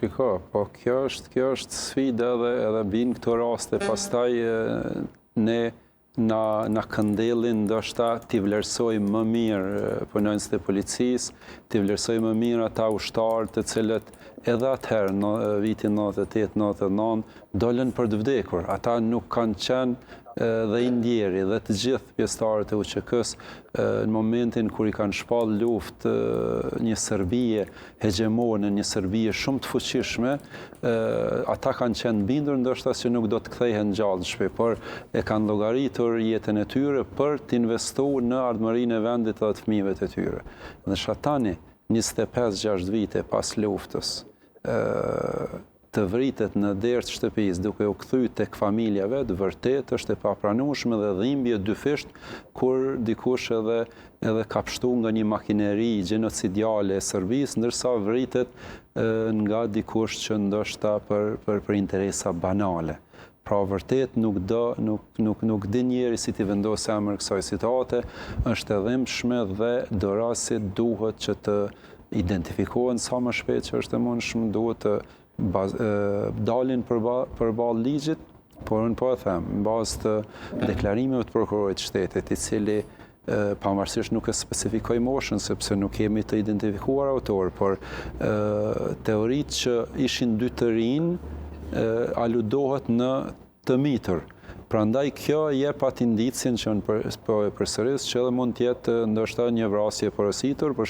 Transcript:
shiko, po kjo është sfida edhe bin këto raste, pastaj ne na këndellin ndoshta t'i vlerësojmë më mirë punonjësit e policisë, t'i vlerësojmë më mirë ata ushtarë të cilët edhe atëherë në vitin 98-99 dolën për të vdekur. Ata nuk kanë qenë dhe i ndjeri dhe të gjithë pjesëtarët e UÇK-s në momentin kur i kanë shpall luftë një Serbie hegemone, një Serbie shumë të fuqishme, ata kanë qenë bindur ndoshta se nuk do të kthehen gjallë në shtëpi, por e kanë llogaritur jetën e tyre për të investuar në ardhmërinë e vendit dhe të fëmijëve të tyre. Dhe shatani 25-6 vite pas luftës të vritet në derë të shtëpisë duke u kthy tek familja vet, vërtet është e papranueshme dhe dhimbje dyfisht kur dikush edhe ka pshtu nga një makineri gjenocidiale e Serbisë, ndërsa vritet nga dikush që ndoshta për interesa banale. Pra vërtet nuk di njeri si t'i vendosë emër kësaj situate, është e dhimbshme dhe dorasi duhet që të identifikohen sa më shpejt që është e mundshme, duhet të dalin përballë ligjit, por unë po e them, në bazë të deklarimeve të prokurorit të shtetit, i cili pavarësisht nuk e specifikoi moshën sepse nuk kemi të identifikuar autor, por teoritë që ishin dy të rinj aludohet në të mitur. Prandaj kjo jep atë indicin që unë po e përsëris që edhe mund të jetë ndoshta një vrasje porositur për